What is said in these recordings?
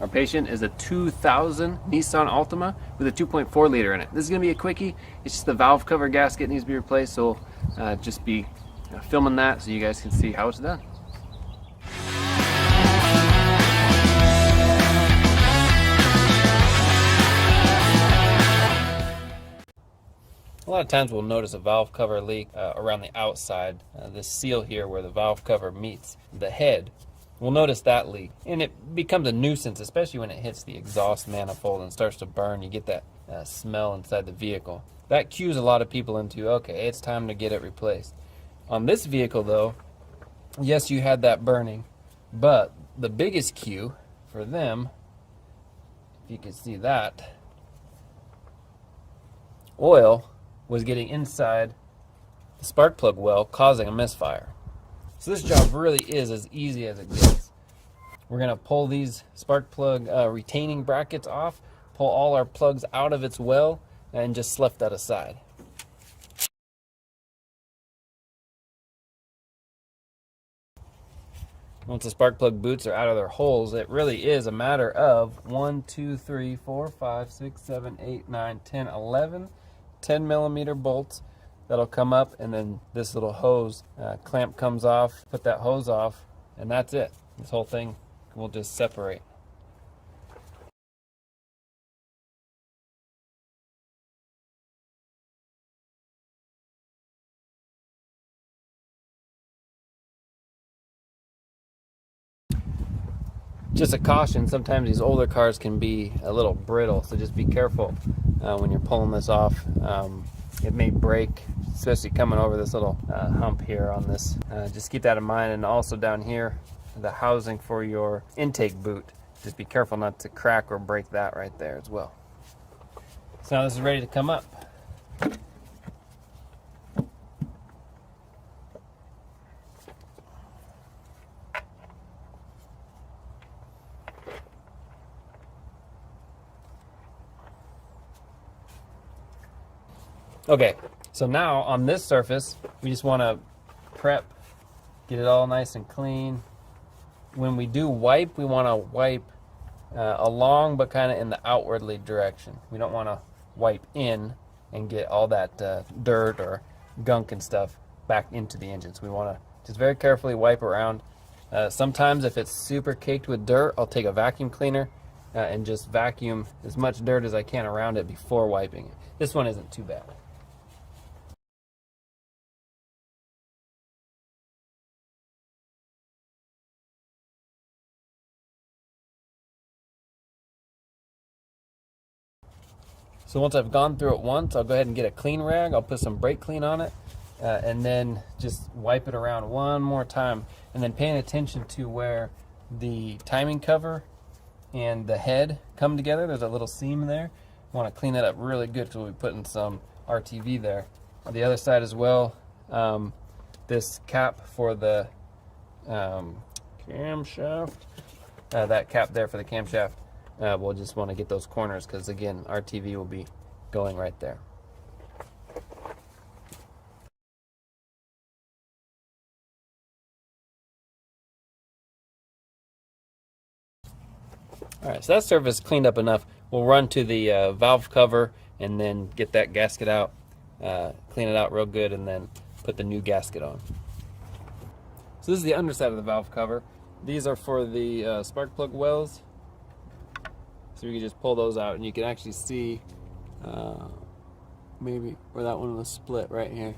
Our patient is a 2000 Nissan Altima with a 2.4 liter in it. This is going to be a quickie. It's just the valve cover gasket needs to be replaced, so just be filming that so you guys can see how it's done. A lot of times we'll notice a valve cover leak around the outside, this seal here where the valve cover meets the head. We'll notice that leak, and it becomes a nuisance, especially when it hits the exhaust manifold and starts to burn. You get that smell inside the vehicle. That cues a lot of people into, okay, it's time to get it replaced. On this vehicle though, yes, you had that burning, but the biggest cue for them, if you can see that, oil was getting inside the spark plug well, causing a misfire. So this job really is as easy as it gets. We're going to pull these spark plug retaining brackets off, pull all our plugs out of its well, and just slough that aside. Once the spark plug boots are out of their holes, it really is a matter of 1, 2, 3, 4, 5, 6, 7, 8, 9, 10, 11 10 millimeter bolts that'll come up, and then this little hose clamp comes off. Put that hose off, and that's it. This whole thing will just separate. Just a caution, sometimes these older cars can be a little brittle, so just be careful when you're pulling this off. It may break, especially coming over this little hump here on this. Just keep that in mind. And also down here, the housing for your intake boot. Just be careful not to crack or break that right there as well. So now this is ready to come up. Okay, so now on this surface, we just want to prep, get it all nice and clean. When we do wipe, we want to wipe along, but kind of in the outwardly direction. We don't want to wipe in and get all that dirt or gunk and stuff back into the engine. So we want to just very carefully wipe around. Sometimes if it's super caked with dirt, I'll take a vacuum cleaner and just vacuum as much dirt as I can around it before wiping it. This one isn't too bad. So once I've gone through it once, I'll go ahead and get a clean rag. I'll put some brake clean on it, and then just wipe it around one more time. And then paying attention to where the timing cover and the head come together. There's a little seam there. I want to clean that up really good because we'll be putting some RTV there. On the other side as well, this cap for the camshaft, that cap there for the camshaft. We'll just want to get those corners because, again, RTV will be going right there. All right, so that surface cleaned up enough. We'll run to the valve cover and then get that gasket out, clean it out real good, and then put the new gasket on. So this is the underside of the valve cover. These are for the spark plug wells. So you can just pull those out and you can actually see maybe where that one was split right here.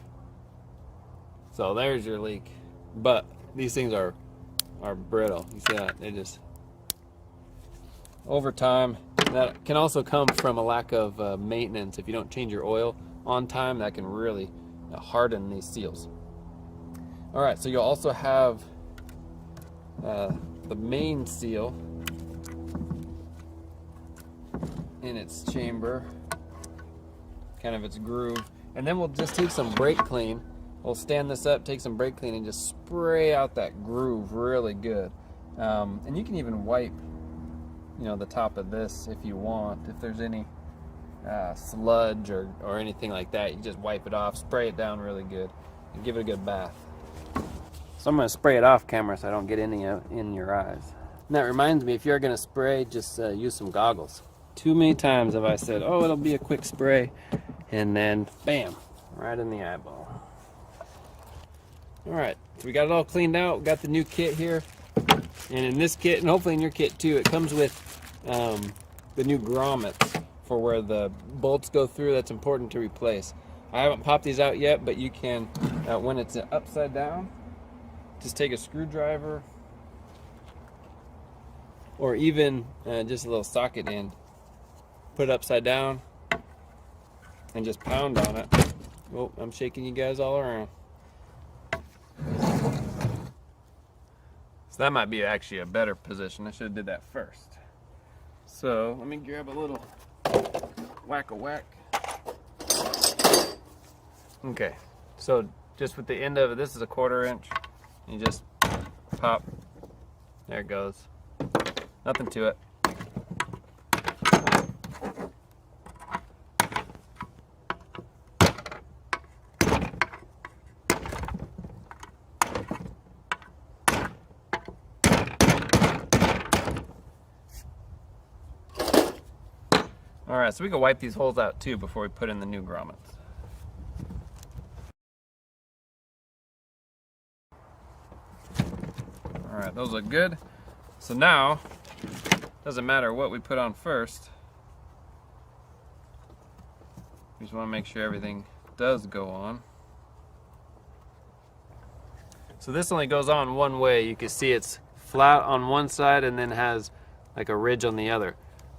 So there's your leak. But these things are brittle. You see that? They just, over time, that can also come from a lack of maintenance. If you don't change your oil on time, that can really harden these seals. All right, so you'll also have the main seal in its chamber, kind of its groove, and then we'll just take some brake clean. We'll stand this up, take some brake clean, and just spray out that groove really good. And you can even wipe, the top of this if you want. If there's any sludge or anything like that, you just wipe it off, spray it down really good, and give it a good bath. So I'm going to spray it off camera so I don't get any in your eyes. And that reminds me, if you're going to spray, just use some goggles. Too many times have I said, oh, it'll be a quick spray, and then bam, right in the eyeball. All right, so we got it all cleaned out. We got the new kit here. And in this kit, and hopefully in your kit too, it comes with the new grommets for where the bolts go through. That's important to replace. I haven't popped these out yet, but you can, when it's upside down, just take a screwdriver or even just a little socket end, put it upside down and just pound on it. Oh, I'm shaking you guys all around. So that might be actually a better position. I should have did that first. So let me grab a little whack-a-whack. Okay, so just with the end of it, this is a 1/4 inch. You just pop. There it goes. Nothing to it. All right, so we can wipe these holes out too before we put in the new grommets. All right, those look good. So now, doesn't matter what we put on first. We just want to make sure everything does go on. So this only goes on one way. You can see it's flat on one side and then has like a ridge on the other.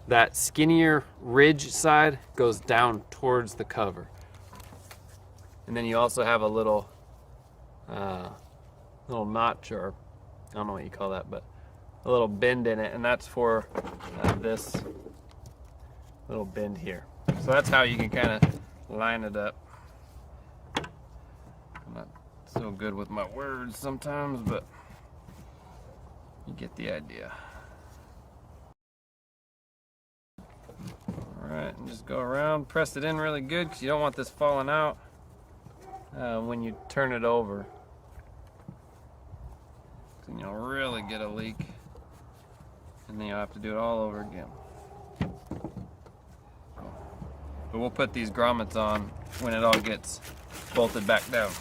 That skinnier ridge side goes down towards the cover. And then you also have a little notch, or I don't know what you call that, but a little bend in it, and that's for this little bend here. So that's how you can kind of line it up. I'm not so good with my words sometimes, but you get the idea. Alright, and just go around, press it in really good because you don't want this falling out when you turn it over. Then you'll really get a leak, and then you'll have to do it all over again. But we'll put these grommets on when it all gets bolted back down.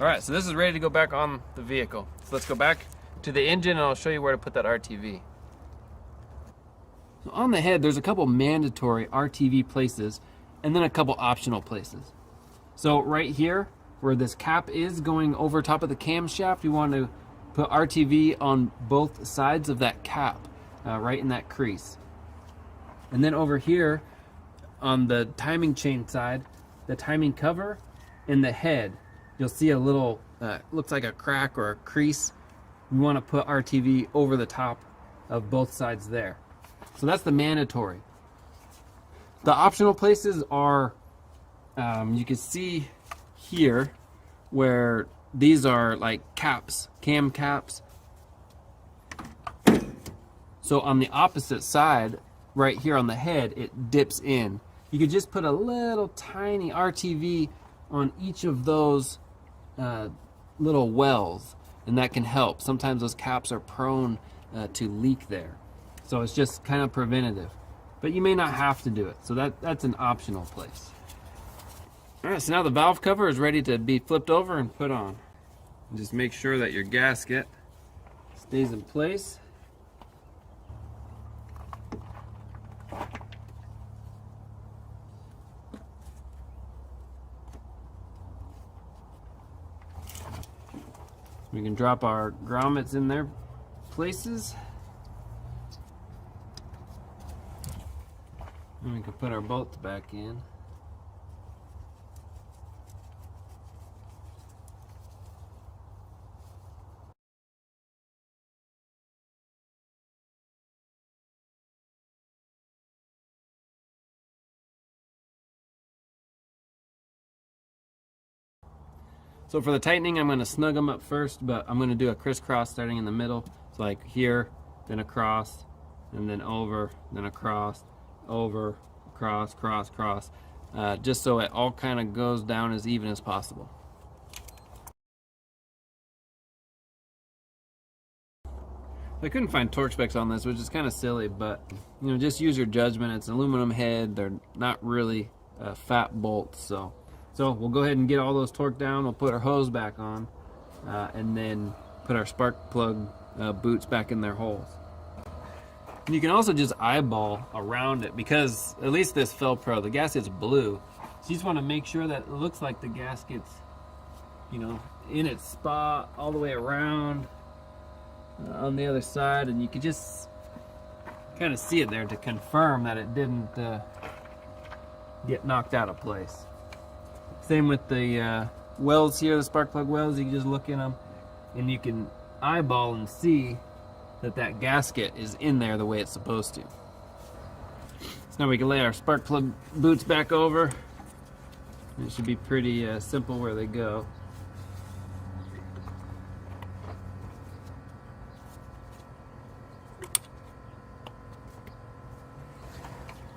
Alright, so this is ready to go back on the vehicle. So let's go back to the engine and I'll show you where to put that RTV. So on the head, there's a couple mandatory RTV places and then a couple optional places. So right here, where this cap is going over top of the camshaft, you want to put RTV on both sides of that cap, right in that crease. And then over here, on the timing chain side, the timing cover and the head, you'll see a little, looks like a crack or a crease. We want to put RTV over the top of both sides there. So that's the mandatory. The optional places are, you can see here where these are like caps, cam caps. So on the opposite side, right here on the head, it dips in. You could just put a little tiny RTV on each of those little wells, and that can help. Sometimes those caps are prone to leak there. So it's just kind of preventative. But you may not have to do it. So that's an optional place. All right, so now the valve cover is ready to be flipped over and put on. And just make sure that your gasket stays in place. We can drop our grommets in their places. And we can put our bolts back in. So for the tightening, I'm going to snug them up first, but I'm going to do a crisscross starting in the middle. So like here, then across, and then over, then across, over, cross, cross, cross, just so it all kind of goes down as even as possible. I couldn't find torque specs on this, which is kind of silly, but you know, just use your judgment. It's an aluminum head. They're not really fat bolts, so we'll go ahead and get all those torque down. We'll put our hose back on, and then put our spark plug boots back in their holes. And you can also just eyeball around it, because at least this Fel-Pro, the gasket's blue. So you just want to make sure that it looks like the gasket's, you know, in its spot all the way around on the other side, and you can just kind of see it there to confirm that it didn't get knocked out of place. Same with the welds here, the spark plug welds. You can just look in them and you can eyeball and see that that gasket is in there the way it's supposed to. So now we can lay our spark plug boots back over. It should be pretty simple where they go.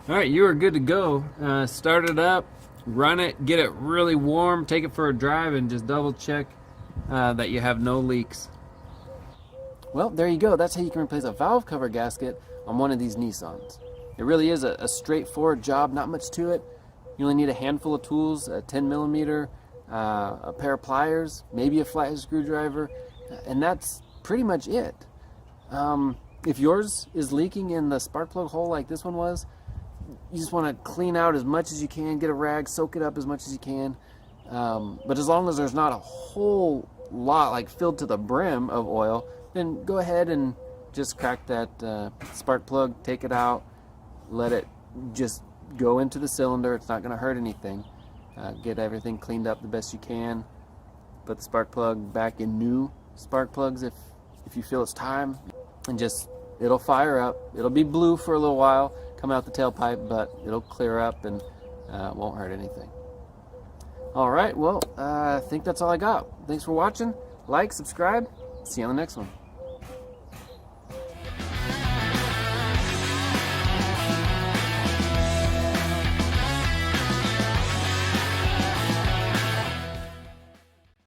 All right, you are good to go. Start it up, run it, get it really warm, take it for a drive, and just double check that you have no leaks. Well, there you go. That's how you can replace a valve cover gasket on one of these Nissans. It really is a straightforward job, not much to it. You only need a handful of tools, a 10 millimeter, a pair of pliers, maybe a flathead screwdriver, and that's pretty much it. If yours is leaking in the spark plug hole like this one was, you just want to clean out as much as you can, get a rag, soak it up as much as you can. But as long as there's not a whole lot, like filled to the brim of oil, then go ahead and just crack that spark plug, take it out, let it just go into the cylinder. It's not going to hurt anything. Get everything cleaned up the best you can. Put the spark plug back in new spark plugs if you feel it's time, and just, it'll fire up. It'll be blue for a little while, come out the tailpipe, but it'll clear up and won't hurt anything. All right, well, I think that's all I got. Thanks for watching. Like, subscribe. See you on the next one.